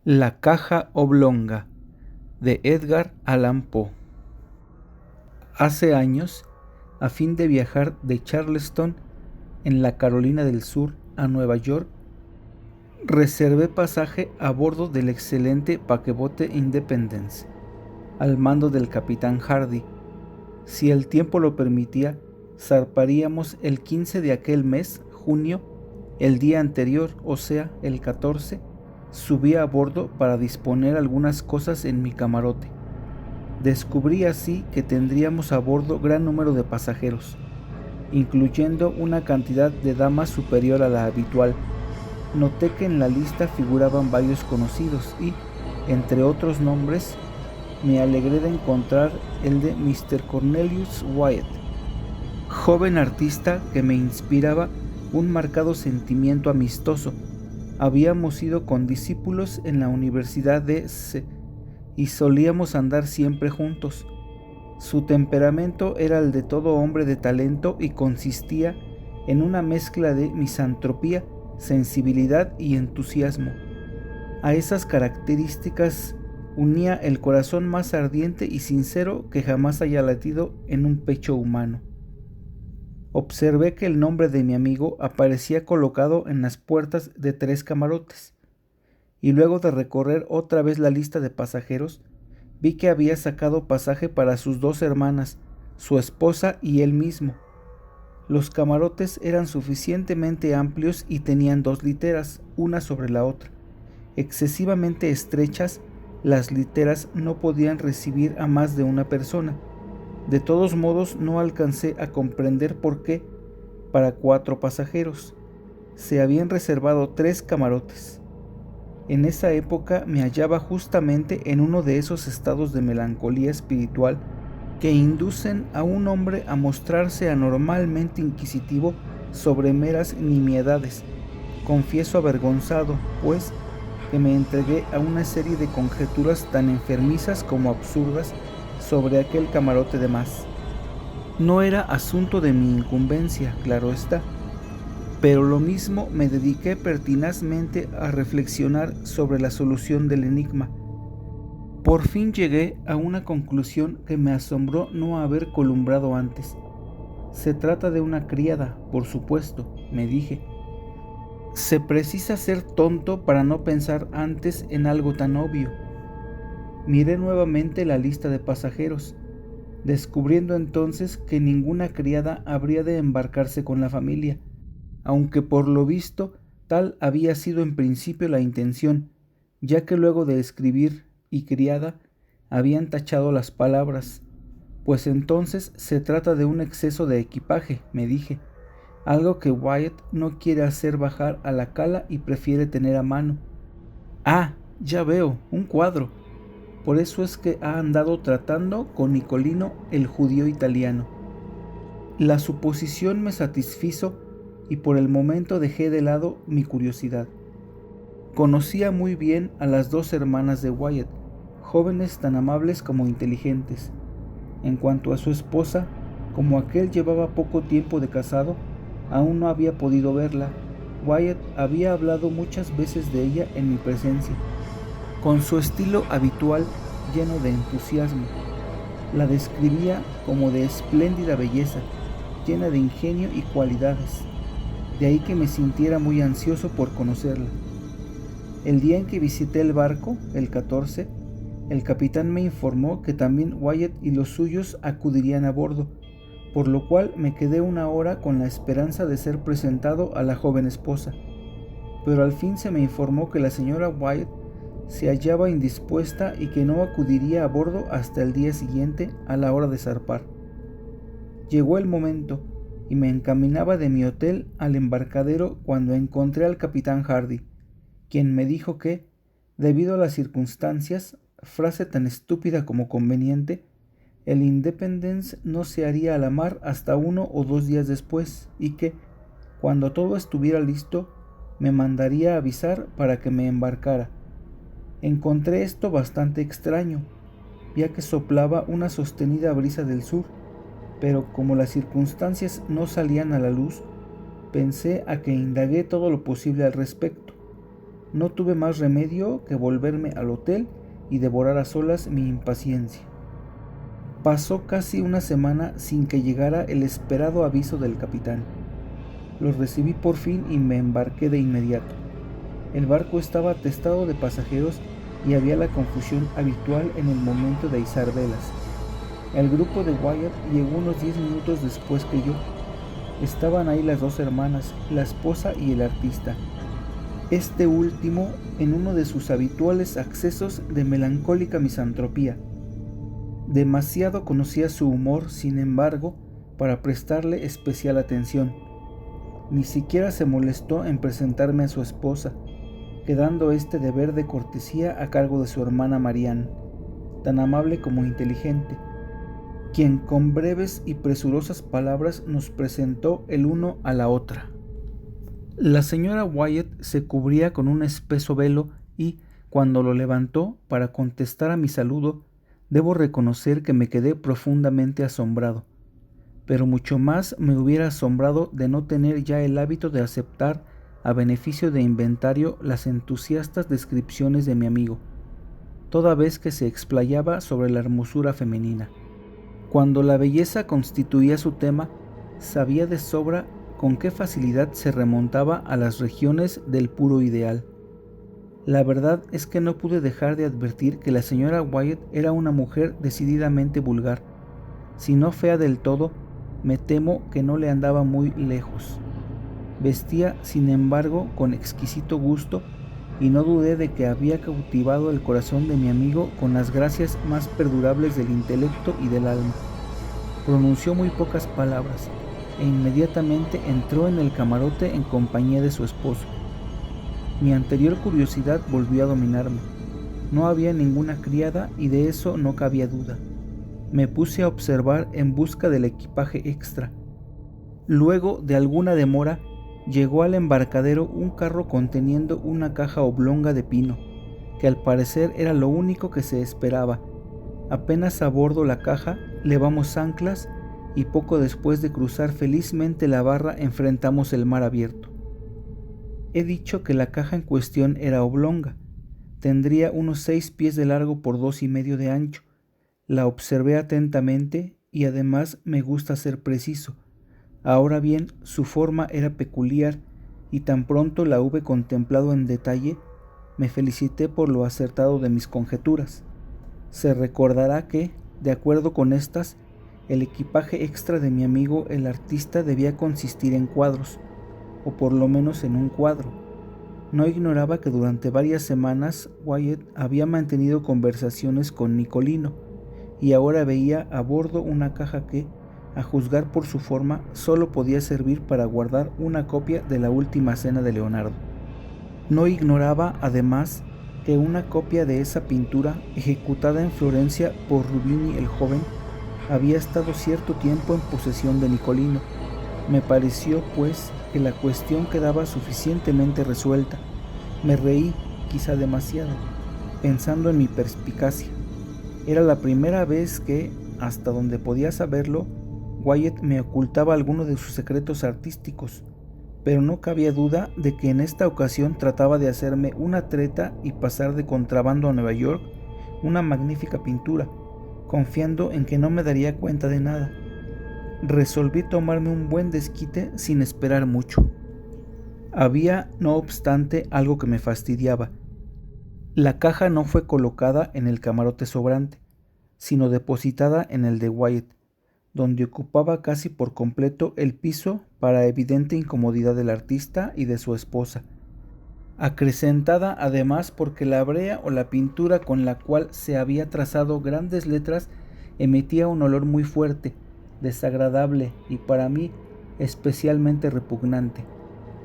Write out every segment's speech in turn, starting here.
La caja oblonga, de Edgar Allan Poe. Hace años, a fin de viajar de Charleston, en la Carolina del Sur, a Nueva York, reservé pasaje a bordo del excelente paquebote Independence, al mando del capitán Hardy. Si el tiempo lo permitía, zarparíamos el 15 de aquel mes, junio. El día anterior, o sea, el 14, subí a bordo para disponer algunas cosas en mi camarote. Descubrí así que tendríamos a bordo gran número de pasajeros, incluyendo una cantidad de damas superior a la habitual. Noté que en la lista figuraban varios conocidos y, entre otros nombres, me alegré de encontrar el de Mr. Cornelius Wyatt, joven artista que me inspiraba un marcado sentimiento amistoso. Habíamos sido condiscípulos en la Universidad de C y solíamos andar siempre juntos. Su temperamento era el de todo hombre de talento y consistía en una mezcla de misantropía, sensibilidad y entusiasmo. A esas características unía el corazón más ardiente y sincero que jamás haya latido en un pecho humano. Observé que el nombre de mi amigo aparecía colocado en las puertas de 3 camarotes, y luego de recorrer otra vez la lista de pasajeros, vi que había sacado pasaje para sus 2 hermanas, su esposa y él mismo. Los camarotes eran suficientemente amplios y tenían 2 literas, una sobre la otra. Excesivamente estrechas, las literas no podían recibir a más de una persona. De todos modos, no alcancé a comprender por qué, para 4 pasajeros, se habían reservado 3 camarotes. En esa época me hallaba justamente en uno de esos estados de melancolía espiritual que inducen a un hombre a mostrarse anormalmente inquisitivo sobre meras nimiedades. Confieso avergonzado, pues, que me entregué a una serie de conjeturas tan enfermizas como absurdas sobre aquel camarote de más. No era asunto de mi incumbencia, claro está, pero lo mismo me dediqué pertinazmente a reflexionar sobre la solución del enigma. Por fin llegué a una conclusión que me asombró no haber columbrado antes. Se trata de una criada, por supuesto, me dije. Se precisa ser tonto para no pensar antes en algo tan obvio. Miré nuevamente la lista de pasajeros, descubriendo entonces que ninguna criada habría de embarcarse con la familia, aunque por lo visto tal había sido en principio la intención, ya que luego de escribir y criada habían tachado las palabras. Pues entonces se trata de un exceso de equipaje, me dije, algo que Wyatt no quiere hacer bajar a la cala y prefiere tener a mano. Ah, ya veo, un cuadro. Por eso es que ha andado tratando con Nicolino, el judío italiano. La suposición me satisfizo y por el momento dejé de lado mi curiosidad. Conocía muy bien a las 2 hermanas de Wyatt, jóvenes tan amables como inteligentes. En cuanto a su esposa, como aquel llevaba poco tiempo de casado, aún no había podido verla. Wyatt había hablado muchas veces de ella en mi presencia, con su estilo habitual lleno de entusiasmo. La describía como de espléndida belleza, llena de ingenio y cualidades. De ahí que me sintiera muy ansioso por conocerla. El día en que visité el barco, el 14, el capitán me informó que también Wyatt y los suyos acudirían a bordo, por lo cual me quedé una hora con la esperanza de ser presentado a la joven esposa. Pero al fin se me informó que la señora Wyatt se hallaba indispuesta y que no acudiría a bordo hasta el día siguiente a la hora de zarpar. Llegó el momento y me encaminaba de mi hotel al embarcadero cuando encontré al capitán Hardy, quien me dijo que, debido a las circunstancias, frase tan estúpida como conveniente, el Independence no se haría a la mar hasta 1 o 2 días después y que, cuando todo estuviera listo, me mandaría avisar para que me embarcara. Encontré esto bastante extraño, ya que soplaba una sostenida brisa del sur, pero como las circunstancias no salían a la luz, pensé a que indagué todo lo posible al respecto. No tuve más remedio que volverme al hotel y devorar a solas mi impaciencia. Pasó casi una semana sin que llegara el esperado aviso del capitán. Lo recibí por fin y me embarqué de inmediato. El barco estaba atestado de pasajeros y había la confusión habitual en el momento de izar velas. El grupo de Wyatt llegó unos 10 minutos después que yo. Estaban ahí las dos hermanas, la esposa y el artista. Este último en uno de sus habituales accesos de melancólica misantropía. Demasiado conocía su humor, sin embargo, para prestarle especial atención. Ni siquiera se molestó en presentarme a su esposa, quedando este deber de cortesía a cargo de su hermana Marianne, tan amable como inteligente, quien con breves y presurosas palabras nos presentó el uno a la otra. La señora Wyatt se cubría con un espeso velo y, cuando lo levantó para contestar a mi saludo, debo reconocer que me quedé profundamente asombrado, pero mucho más me hubiera asombrado de no tener ya el hábito de aceptar a beneficio de inventario las entusiastas descripciones de mi amigo, toda vez que se explayaba sobre la hermosura femenina. Cuando la belleza constituía su tema, sabía de sobra con qué facilidad se remontaba a las regiones del puro ideal. La verdad es que no pude dejar de advertir que la señora Wyatt era una mujer decididamente vulgar. Si no fea del todo, me temo que no le andaba muy lejos. Vestía, sin embargo, con exquisito gusto, y no dudé de que había cautivado el corazón de mi amigo con las gracias más perdurables del intelecto y del alma. Pronunció muy pocas palabras, e inmediatamente entró en el camarote en compañía de su esposo. Mi anterior curiosidad volvió a dominarme. No había ninguna criada y de eso no cabía duda. Me puse a observar en busca del equipaje extra. Luego de alguna demora, llegó al embarcadero un carro conteniendo una caja oblonga de pino, que al parecer era lo único que se esperaba. Apenas a bordo la caja, levamos anclas y poco después de cruzar felizmente la barra enfrentamos el mar abierto. He dicho que la caja en cuestión era oblonga. Tendría unos 6 pies de largo por 2,5 de ancho. La observé atentamente y además me gusta ser preciso. Ahora bien, su forma era peculiar y tan pronto la hube contemplado en detalle, me felicité por lo acertado de mis conjeturas. Se recordará que, de acuerdo con estas, el equipaje extra de mi amigo el artista debía consistir en cuadros, o por lo menos en un cuadro. No ignoraba que durante varias semanas Wyatt había mantenido conversaciones con Nicolino, y ahora veía a bordo una caja que, a juzgar por su forma, solo podía servir para guardar una copia de la última cena de Leonardo. No ignoraba, además, que una copia de esa pintura, ejecutada en Florencia por Rubini el joven, había estado cierto tiempo en posesión de Nicolino. Me pareció, pues, que la cuestión quedaba suficientemente resuelta. Me reí, quizá demasiado, pensando en mi perspicacia. Era la primera vez que, hasta donde podía saberlo, Wyatt me ocultaba alguno de sus secretos artísticos, pero no cabía duda de que en esta ocasión trataba de hacerme una treta y pasar de contrabando a Nueva York una magnífica pintura, confiando en que no me daría cuenta de nada. Resolví tomarme un buen desquite sin esperar mucho. Había, no obstante, algo que me fastidiaba. La caja no fue colocada en el camarote sobrante, sino depositada en el de Wyatt, donde ocupaba casi por completo el piso para evidente incomodidad del artista y de su esposa, acrecentada además porque la brea o la pintura con la cual se había trazado grandes letras emitía un olor muy fuerte, desagradable y para mí especialmente repugnante.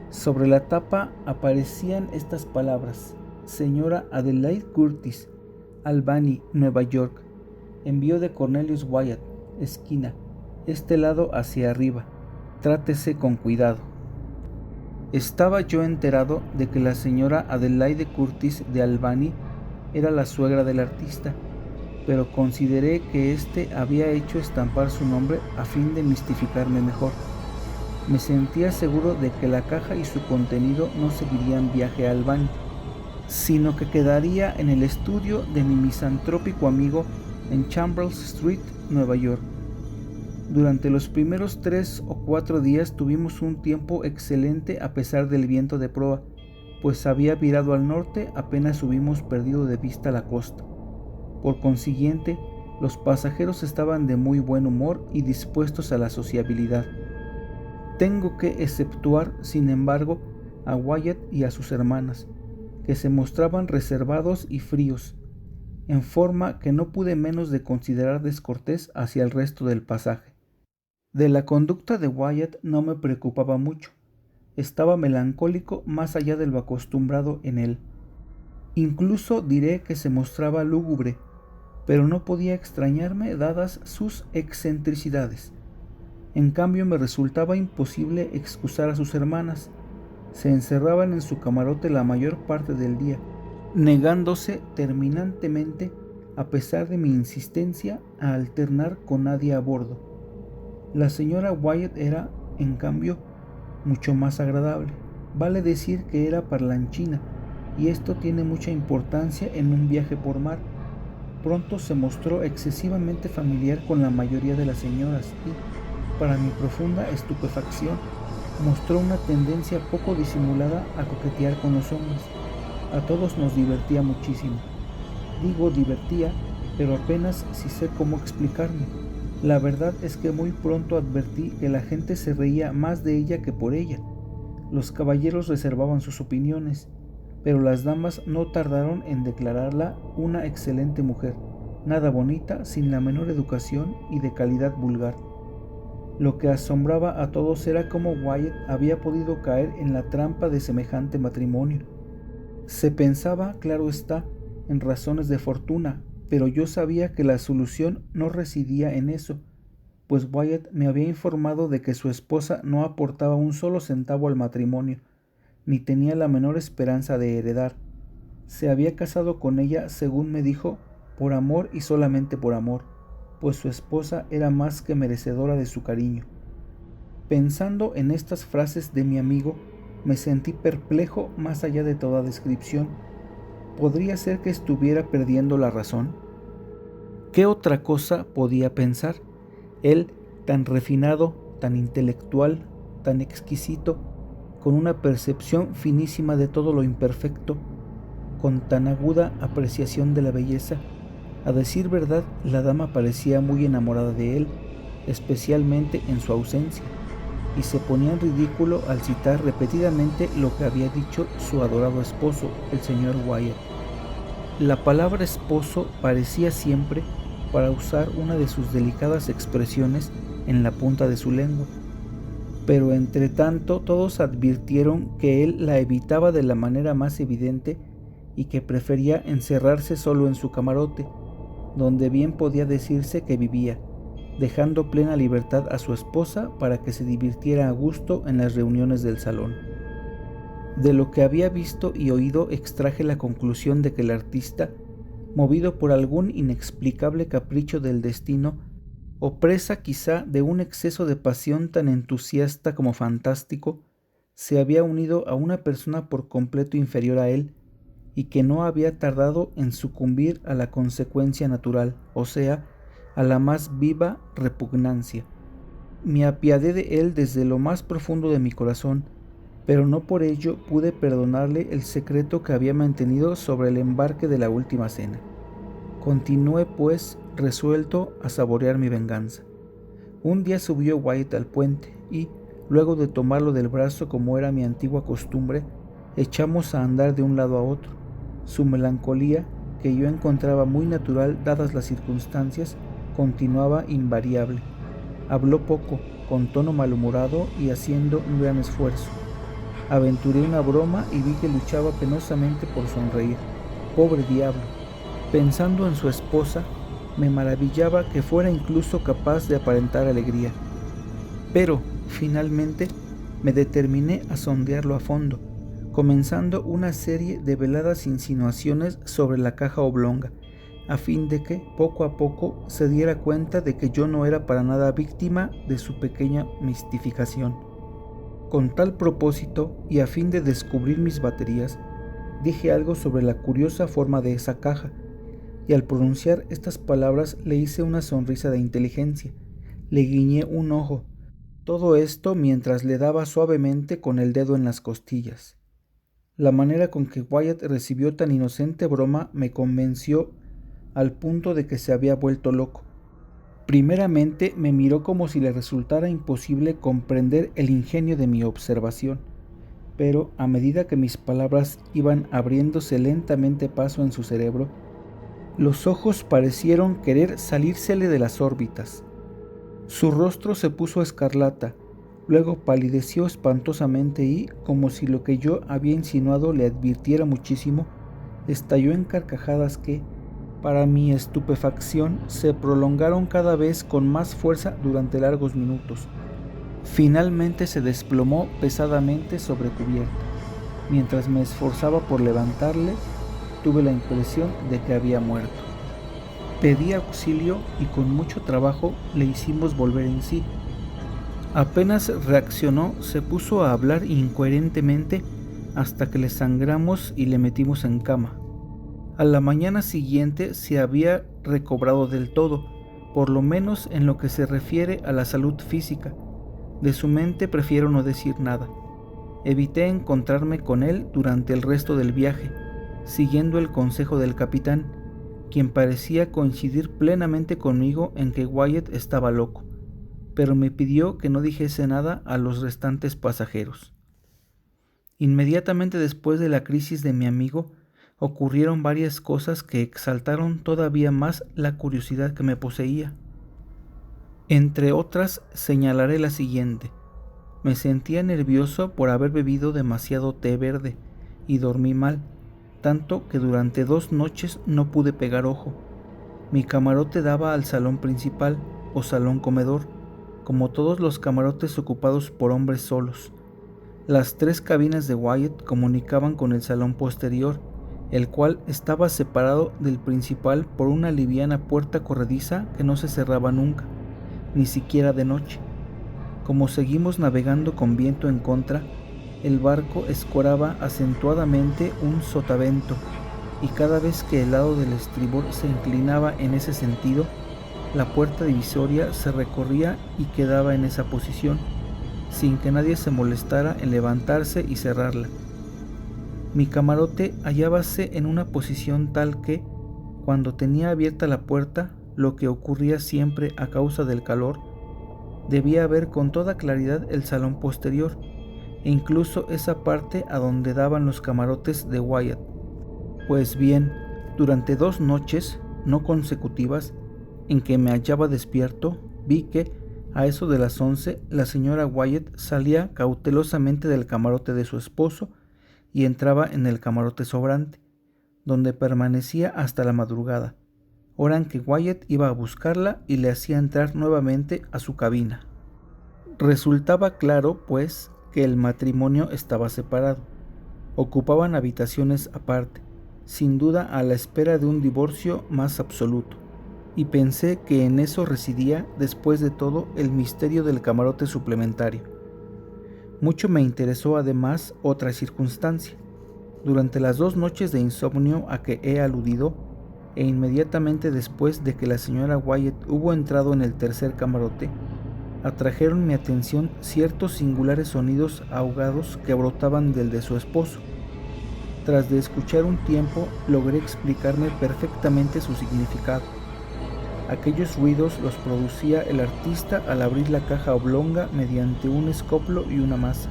Sobre la tapa aparecían estas palabras: Señora Adelaide Curtis, Albany, Nueva York. Envío de Cornelius Wyatt, esquina, este lado hacia arriba. Trátese con cuidado. Estaba yo enterado de que la señora Adelaide Curtis de Albany era la suegra del artista, pero consideré que éste había hecho estampar su nombre a fin de mistificarme mejor. Me sentía seguro de que la caja y su contenido no seguirían viaje a Albany, sino que quedaría en el estudio de mi misantrópico amigo en Chambers Street, Nueva York. Durante los primeros 3 o 4 días tuvimos un tiempo excelente a pesar del viento de proa, pues había virado al norte apenas hubimos perdido de vista la costa. Por consiguiente, los pasajeros estaban de muy buen humor y dispuestos a la sociabilidad. Tengo que exceptuar, sin embargo, a Wyatt y a sus hermanas, que se mostraban reservados y fríos, en forma que no pude menos de considerar descortés hacia el resto del pasaje. De la conducta de Wyatt no me preocupaba mucho. Estaba melancólico más allá de lo acostumbrado en él. Incluso diré que se mostraba lúgubre, pero no podía extrañarme dadas sus excentricidades. En cambio me resultaba imposible excusar a sus hermanas. Se encerraban en su camarote la mayor parte del día, negándose terminantemente, a pesar de mi insistencia, a alternar con nadie a bordo. La señora Wyatt era, en cambio, mucho más agradable. Vale decir que era parlanchina, y esto tiene mucha importancia en un viaje por mar. Pronto se mostró excesivamente familiar con la mayoría de las señoras y, para mi profunda estupefacción, mostró una tendencia poco disimulada a coquetear con los hombres. A todos nos divertía muchísimo. Digo divertía, pero apenas si sé cómo explicarme. La verdad es que muy pronto advertí que la gente se reía más de ella que por ella. Los caballeros reservaban sus opiniones, pero las damas no tardaron en declararla una excelente mujer, nada bonita, sin la menor educación y de calidad vulgar. Lo que asombraba a todos era cómo Wyatt había podido caer en la trampa de semejante matrimonio. Se pensaba, claro está, en razones de fortuna, pero yo sabía que la solución no residía en eso, pues Wyatt me había informado de que su esposa no aportaba un solo centavo al matrimonio, ni tenía la menor esperanza de heredar. Se había casado con ella, según me dijo, por amor y solamente por amor, pues su esposa era más que merecedora de su cariño. Pensando en estas frases de mi amigo, me sentí perplejo más allá de toda descripción. ¿Podría ser que estuviera perdiendo la razón? ¿Qué otra cosa podía pensar? Él, tan refinado, tan intelectual, tan exquisito, con una percepción finísima de todo lo imperfecto, con tan aguda apreciación de la belleza. A decir verdad, la dama parecía muy enamorada de él, especialmente en su ausencia, y se ponía en ridículo al citar repetidamente lo que había dicho su adorado esposo, el señor Wyatt. La palabra esposo parecía siempre, para usar una de sus delicadas expresiones, en la punta de su lengua. Pero entre tanto todos advirtieron que él la evitaba de la manera más evidente y que prefería encerrarse solo en su camarote, donde bien podía decirse que vivía, dejando plena libertad a su esposa para que se divirtiera a gusto en las reuniones del salón. De lo que había visto y oído extraje la conclusión de que el artista, movido por algún inexplicable capricho del destino, o presa quizá de un exceso de pasión tan entusiasta como fantástico, se había unido a una persona por completo inferior a él, y que no había tardado en sucumbir a la consecuencia natural, o sea, a la más viva repugnancia. Me apiadé de él desde lo más profundo de mi corazón, pero no por ello pude perdonarle el secreto que había mantenido sobre el embarque de la última cena. Continué, pues, resuelto a saborear mi venganza. Un día subió Wyatt al puente y, luego de tomarlo del brazo como era mi antigua costumbre, echamos a andar de un lado a otro. Su melancolía, que yo encontraba muy natural dadas las circunstancias, continuaba invariable. Habló poco, con tono malhumorado y haciendo un gran esfuerzo. Aventuré una broma y vi que luchaba penosamente por sonreír. Pobre diablo. Pensando en su esposa, me maravillaba que fuera incluso capaz de aparentar alegría. Pero, finalmente, me determiné a sondearlo a fondo, comenzando una serie de veladas insinuaciones sobre la caja oblonga, a fin de que, poco a poco, se diera cuenta de que yo no era para nada víctima de su pequeña mistificación. Con tal propósito, y a fin de descubrir mis baterías, dije algo sobre la curiosa forma de esa caja, y al pronunciar estas palabras le hice una sonrisa de inteligencia, le guiñé un ojo, todo esto mientras le daba suavemente con el dedo en las costillas. La manera con que Wyatt recibió tan inocente broma me convenció al punto de que se había vuelto loco. Primeramente me miró como si le resultara imposible comprender el ingenio de mi observación, pero a medida que mis palabras iban abriéndose lentamente paso en su cerebro, los ojos parecieron querer salírsele de las órbitas. Su rostro se puso escarlata, luego palideció espantosamente y, como si lo que yo había insinuado le advirtiera muchísimo, estalló en carcajadas que, para mi estupefacción, se prolongaron cada vez con más fuerza durante largos minutos. Finalmente se desplomó pesadamente sobre cubierta. Mientras me esforzaba por levantarle, tuve la impresión de que había muerto. Pedí auxilio y con mucho trabajo le hicimos volver en sí. Apenas reaccionó, se puso a hablar incoherentemente hasta que le sangramos y le metimos en cama. A la mañana siguiente se había recobrado del todo, por lo menos en lo que se refiere a la salud física. De su mente prefiero no decir nada. Evité encontrarme con él durante el resto del viaje, siguiendo el consejo del capitán, quien parecía coincidir plenamente conmigo en que Wyatt estaba loco, pero me pidió que no dijese nada a los restantes pasajeros. Inmediatamente después de la crisis de mi amigo, ocurrieron varias cosas que exaltaron todavía más la curiosidad que me poseía. Entre otras, señalaré la siguiente. Me sentía nervioso por haber bebido demasiado té verde y dormí mal, tanto que durante 2 noches no pude pegar ojo. Mi camarote daba al salón principal o salón comedor, como todos los camarotes ocupados por hombres solos. Las 3 cabinas de Wyatt comunicaban con el salón posterior, el cual estaba separado del principal por una liviana puerta corrediza que no se cerraba nunca, ni siquiera de noche. Como seguimos navegando con viento en contra, el barco escoraba acentuadamente un sotavento, y cada vez que el lado del estribor se inclinaba en ese sentido, la puerta divisoria se recorría y quedaba en esa posición, sin que nadie se molestara en levantarse y cerrarla. Mi camarote hallábase en una posición tal que, cuando tenía abierta la puerta, lo que ocurría siempre a causa del calor, debía ver con toda claridad el salón posterior, e incluso esa parte a donde daban los camarotes de Wyatt. Pues bien, durante 2 noches, no consecutivas, en que me hallaba despierto, vi que, a eso de las 11, la señora Wyatt salía cautelosamente del camarote de su esposo y entraba en el camarote sobrante, donde permanecía hasta la madrugada, hora en que Wyatt iba a buscarla y le hacía entrar nuevamente a su cabina. Resultaba claro, pues, que el matrimonio estaba separado. Ocupaban habitaciones aparte, sin duda a la espera de un divorcio más absoluto, y pensé que en eso residía, después de todo, el misterio del camarote suplementario. Mucho me interesó además otra circunstancia. Durante las 2 noches de insomnio a que he aludido, e inmediatamente después de que la señora Wyatt hubo entrado en el tercer camarote, atrajeron mi atención ciertos singulares sonidos ahogados que brotaban del de su esposo. Tras de escuchar un tiempo, logré explicarme perfectamente su significado. Aquellos ruidos los producía el artista al abrir la caja oblonga mediante un escoplo y una masa,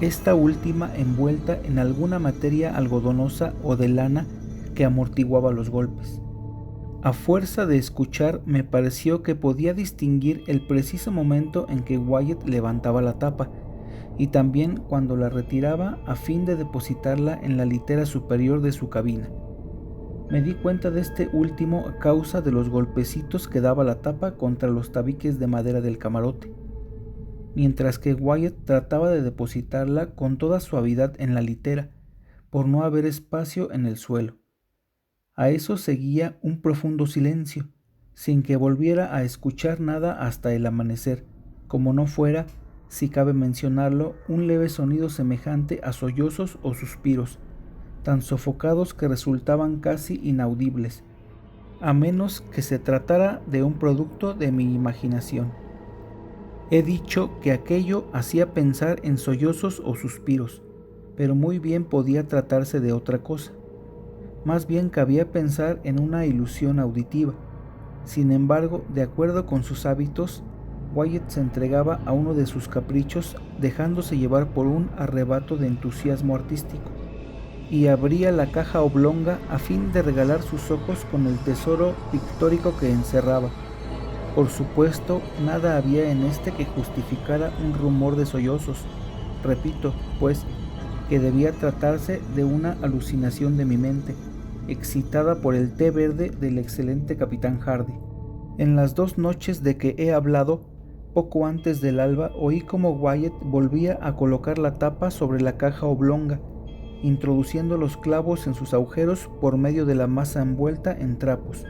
esta última envuelta en alguna materia algodonosa o de lana que amortiguaba los golpes. A fuerza de escuchar, me pareció que podía distinguir el preciso momento en que Wyatt levantaba la tapa, y también cuando la retiraba a fin de depositarla en la litera superior de su cabina. Me di cuenta de este último a causa de los golpecitos que daba la tapa contra los tabiques de madera del camarote, mientras que Wyatt trataba de depositarla con toda suavidad en la litera, por no haber espacio en el suelo. A eso seguía un profundo silencio, sin que volviera a escuchar nada hasta el amanecer, como no fuera, si cabe mencionarlo, un leve sonido semejante a sollozos o suspiros, tan sofocados que resultaban casi inaudibles, a menos que se tratara de un producto de mi imaginación. He dicho que aquello hacía pensar en sollozos o suspiros, pero muy bien podía tratarse de otra cosa. Más bien cabía pensar en una ilusión auditiva. Sin embargo, de acuerdo con sus hábitos, Wyatt se entregaba a uno de sus caprichos, dejándose llevar por un arrebato de entusiasmo artístico, y abría la caja oblonga a fin de regalar sus ojos con el tesoro pictórico que encerraba. Por supuesto, nada había en este que justificara un rumor de sollozos. Repito, pues, que debía tratarse de una alucinación de mi mente, excitada por el té verde del excelente capitán Hardy. En las 2 noches de que he hablado, poco antes del alba, oí como Wyatt volvía a colocar la tapa sobre la caja oblonga, introduciendo los clavos en sus agujeros por medio de la masa envuelta en trapos.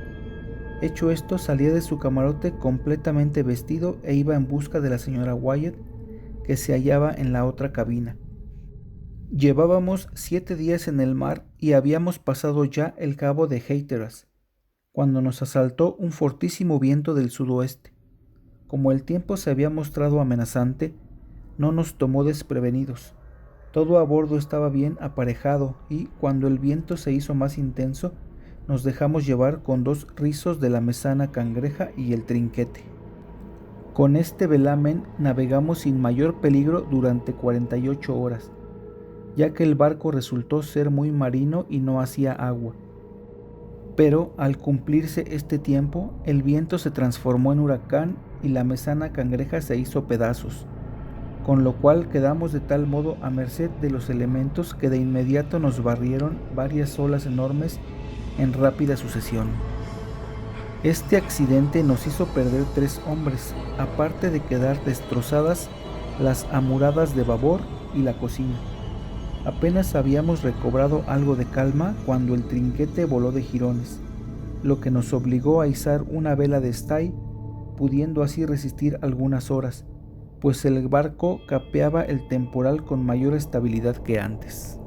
Hecho esto, salía de su camarote completamente vestido e iba en busca de la señora Wyatt, que se hallaba en la otra cabina. Llevábamos 7 días en el mar y habíamos pasado ya el cabo de Hatteras, cuando nos asaltó un fortísimo viento del sudoeste. Como el tiempo se había mostrado amenazante, no nos tomó desprevenidos. Todo a bordo estaba bien aparejado y, cuando el viento se hizo más intenso, nos dejamos llevar con 2 rizos de la mesana cangreja y el trinquete. Con este velamen navegamos sin mayor peligro durante 48 horas, ya que el barco resultó ser muy marino y no hacía agua. Pero al cumplirse este tiempo, el viento se transformó en huracán y la mesana cangreja se hizo pedazos, con lo cual quedamos de tal modo a merced de los elementos que de inmediato nos barrieron varias olas enormes en rápida sucesión. Este accidente nos hizo perder 3 hombres, aparte de quedar destrozadas las amuradas de babor y la cocina. Apenas habíamos recobrado algo de calma cuando el trinquete voló de jirones, lo que nos obligó a izar una vela de estay, pudiendo así resistir algunas horas, pues el barco capeaba el temporal con mayor estabilidad que antes.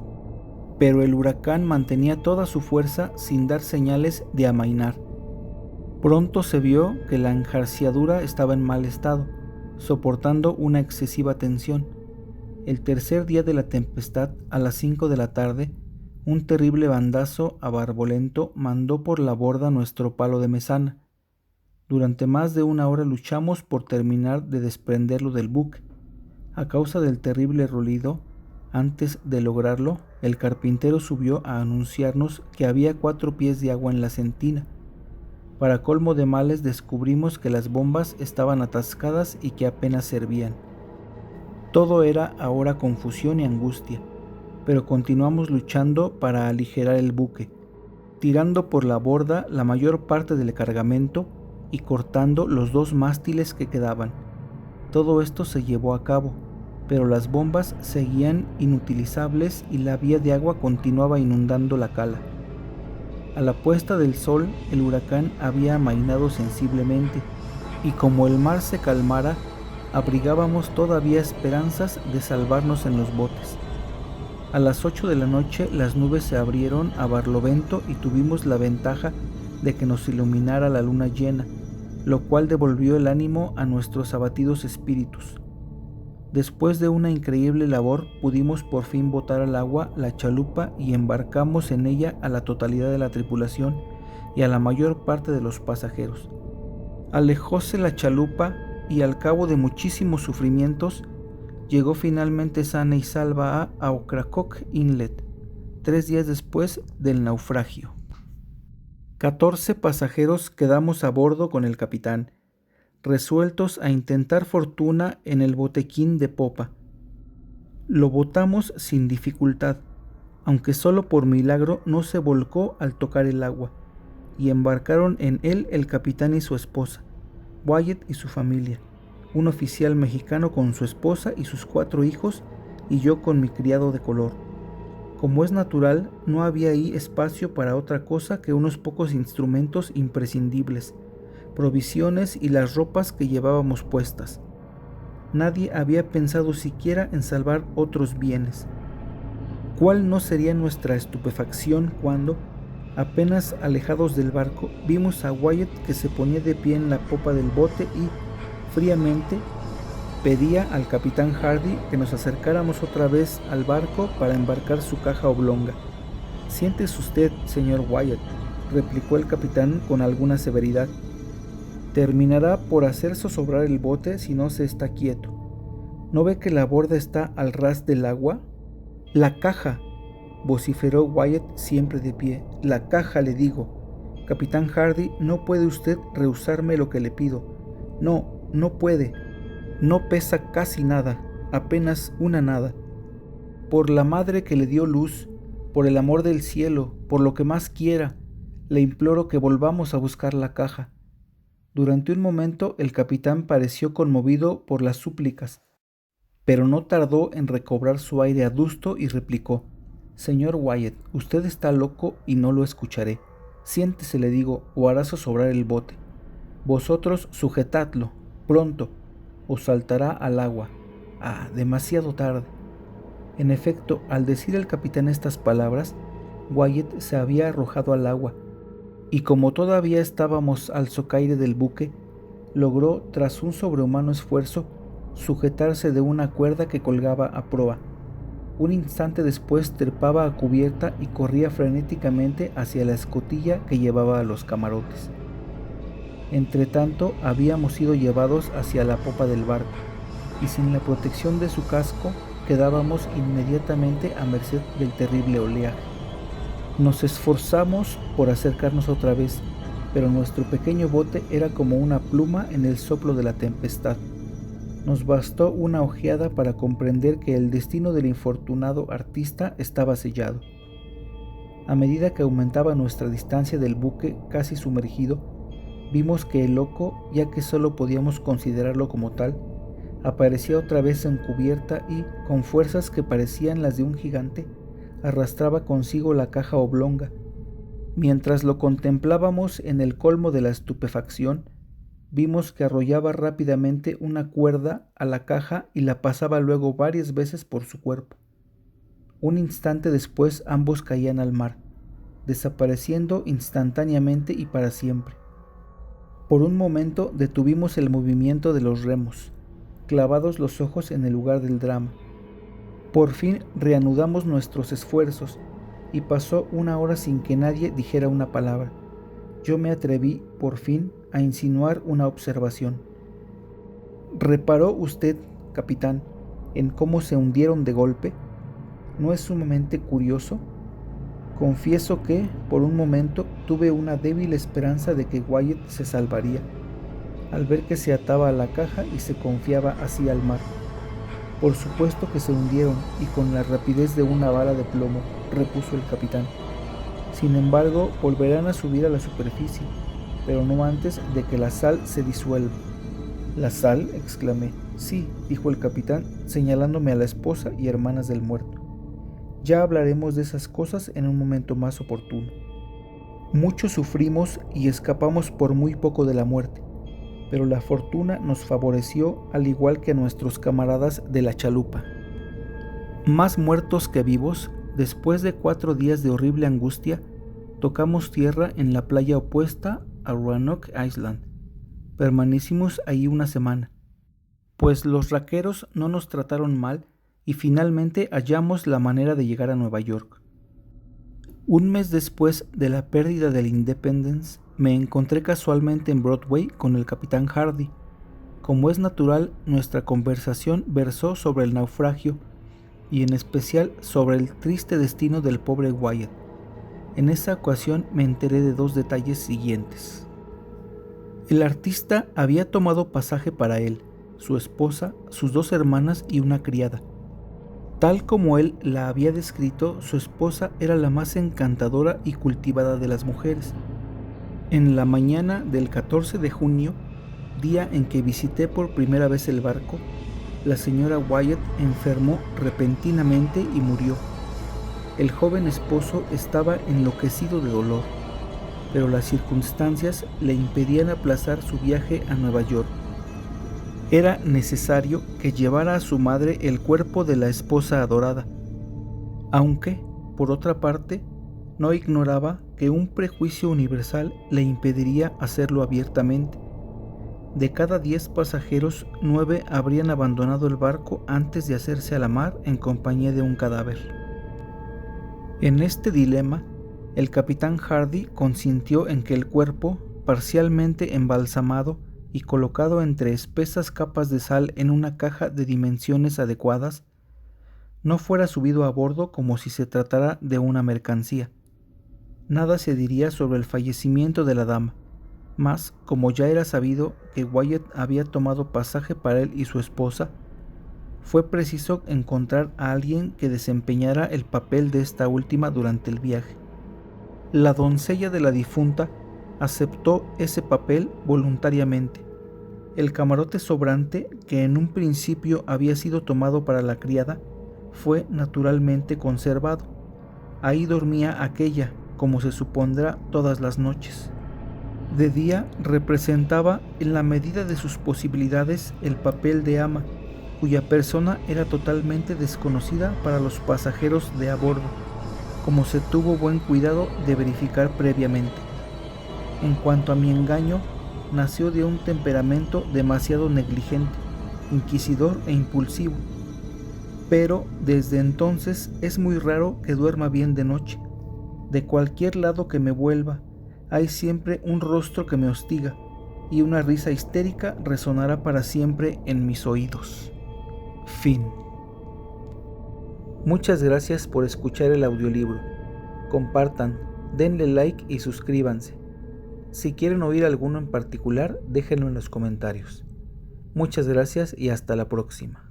Pero el huracán mantenía toda su fuerza sin dar señales de amainar. Pronto se vio que la enjarciadura estaba en mal estado, soportando una excesiva tensión. El tercer día de la tempestad, a las 5 de la tarde, un terrible bandazo a barbolento mandó por la borda nuestro palo de mesana. Durante más de 1 hora luchamos por terminar de desprenderlo del buque. A causa del terrible ruido, antes de lograrlo, el carpintero subió a anunciarnos que había 4 pies de agua en la sentina. Para colmo de males, descubrimos que las bombas estaban atascadas y que apenas servían. Todo era ahora confusión y angustia, pero continuamos luchando para aligerar el buque, tirando por la borda la mayor parte del cargamento y cortando los 2 mástiles que quedaban. Todo esto se llevó a cabo, pero las bombas seguían inutilizables y la vía de agua continuaba inundando la cala. A la puesta del sol, el huracán había amainado sensiblemente, y como el mar se calmara, abrigábamos todavía esperanzas de salvarnos en los botes. A las 8 de la noche las nubes se abrieron a barlovento y tuvimos la ventaja de que nos iluminara la luna llena, lo cual devolvió el ánimo a nuestros abatidos espíritus. Después de una increíble labor, pudimos por fin botar al agua la chalupa y embarcamos en ella a la totalidad de la tripulación y a la mayor parte de los pasajeros. Alejóse la chalupa y al cabo de muchísimos sufrimientos, llegó finalmente sana y salva a Ocracoke Inlet, 3 días después del naufragio. 14 pasajeros quedamos a bordo con el capitán, resueltos a intentar fortuna en el botequín de popa. Lo botamos sin dificultad, aunque solo por milagro no se volcó al tocar el agua, y embarcaron en él el capitán y su esposa, Wyatt y su familia, un oficial mexicano con su esposa y sus 4 hijos, y yo con mi criado de color. Como es natural, no había ahí espacio para otra cosa que unos pocos instrumentos imprescindibles, provisiones y las ropas que llevábamos puestas. Nadie había pensado siquiera en salvar otros bienes. ¿Cuál no sería nuestra estupefacción cuando, apenas alejados del barco, vimos a Wyatt que se ponía de pie en la popa del bote y, fríamente, pedía al capitán Hardy que nos acercáramos otra vez al barco para embarcar su caja oblonga? «Siéntese usted, señor Wyatt», replicó el capitán con alguna severidad. «Terminará por hacer zozobrar el bote si no se está quieto. ¿No ve que la borda está al ras del agua?» «La caja», vociferó Wyatt siempre de pie. «La caja, le digo. Capitán Hardy, no puede usted rehusarme lo que le pido. No, no puede. No pesa casi nada, apenas una nada. Por la madre que le dio luz, por el amor del cielo, por lo que más quiera, le imploro que volvamos a buscar la caja». Durante un momento el capitán pareció conmovido por las súplicas, pero no tardó en recobrar su aire adusto y replicó: «Señor Wyatt, usted está loco y no lo escucharé. Siéntese, le digo, o hará zozobrar el bote. Vosotros sujetadlo, pronto, o saltará al agua. Ah, demasiado tarde». En efecto, al decir el capitán estas palabras, Wyatt se había arrojado al agua, y como todavía estábamos al socaire del buque, logró, tras un sobrehumano esfuerzo, sujetarse de una cuerda que colgaba a proa. Un instante después trepaba a cubierta y corría frenéticamente hacia la escotilla que llevaba a los camarotes. Entretanto, habíamos sido llevados hacia la popa del barco, y sin la protección de su casco, quedábamos inmediatamente a merced del terrible oleaje. Nos esforzamos por acercarnos otra vez, pero nuestro pequeño bote era como una pluma en el soplo de la tempestad. Nos bastó una ojeada para comprender que el destino del infortunado artista estaba sellado. A medida que aumentaba nuestra distancia del buque casi sumergido, vimos que el loco, ya que solo podíamos considerarlo como tal, aparecía otra vez en cubierta y, con fuerzas que parecían las de un gigante, arrastraba consigo la caja oblonga. Mientras lo contemplábamos en el colmo de la estupefacción, vimos que arrollaba rápidamente una cuerda a la caja y la pasaba luego varias veces por su cuerpo. Un instante después ambos caían al mar, desapareciendo instantáneamente y para siempre. Por un momento detuvimos el movimiento de los remos, clavados los ojos en el lugar del drama. Por fin reanudamos nuestros esfuerzos y pasó una hora sin que nadie dijera una palabra. Yo me atreví, por fin, a insinuar una observación. ¿Reparó usted, capitán, en cómo se hundieron de golpe? ¿No es sumamente curioso? Confieso que, por un momento, tuve una débil esperanza de que Wyatt se salvaría, al ver que se ataba a la caja y se confiaba así al mar. Por supuesto que se hundieron, y con la rapidez de una bala de plomo, repuso el capitán. Sin embargo, volverán a subir a la superficie, pero no antes de que la sal se disuelva. ¿La sal?, exclamé. Sí, dijo el capitán, señalándome a la esposa y hermanas del muerto. Ya hablaremos de esas cosas en un momento más oportuno. Mucho sufrimos y escapamos por muy poco de la muerte, pero la fortuna nos favoreció al igual que a nuestros camaradas de la chalupa. Más muertos que vivos, después de 4 días de horrible angustia, tocamos tierra en la playa opuesta a Roanoke Island. Permanecimos ahí una semana, pues los raqueros no nos trataron mal y finalmente hallamos la manera de llegar a Nueva York. Un mes después de la pérdida del Independence, me encontré casualmente en Broadway con el capitán Hardy. Como es natural, nuestra conversación versó sobre el naufragio y en especial sobre el triste destino del pobre Wyatt. En esa ocasión me enteré de 2 detalles siguientes. El artista había tomado pasaje para él, su esposa, sus 2 hermanas y una criada. Tal como él la había descrito, su esposa era la más encantadora y cultivada de las mujeres. En la mañana del 14 de junio, día en que visité por primera vez el barco, la señora Wyatt enfermó repentinamente y murió. El joven esposo estaba enloquecido de dolor, pero las circunstancias le impedían aplazar su viaje a Nueva York. Era necesario que llevara a su madre el cuerpo de la esposa adorada. aunque, por otra parte, no ignoraba que un prejuicio universal le impediría hacerlo abiertamente. De cada 10 pasajeros, 9 habrían abandonado el barco antes de hacerse a la mar en compañía de un cadáver. En este dilema, el capitán Hardy consintió en que el cuerpo, parcialmente embalsamado y colocado entre espesas capas de sal en una caja de dimensiones adecuadas, no fuera subido a bordo como si se tratara de una mercancía. Nada se diría sobre el fallecimiento de la dama, mas como ya era sabido que Wyatt había tomado pasaje para él y su esposa, fue preciso encontrar a alguien que desempeñara el papel de esta última durante el viaje. La doncella de la difunta aceptó ese papel voluntariamente. El camarote sobrante, que en un principio había sido tomado para la criada, fue naturalmente conservado. Ahí dormía aquella, como se supondrá, todas las noches. De día representaba, en la medida de sus posibilidades, el papel de ama, cuya persona era totalmente desconocida para los pasajeros de a bordo, como se tuvo buen cuidado de verificar previamente. En cuanto a mi engaño, nació de un temperamento demasiado negligente, inquisidor e impulsivo, pero desde entonces es muy raro que duerma bien de noche. De cualquier lado que me vuelva, hay siempre un rostro que me hostiga, y una risa histérica resonará para siempre en mis oídos. Fin. Muchas gracias por escuchar el audiolibro. Compartan, denle like y suscríbanse. Si quieren oír alguno en particular, déjenlo en los comentarios. Muchas gracias y hasta la próxima.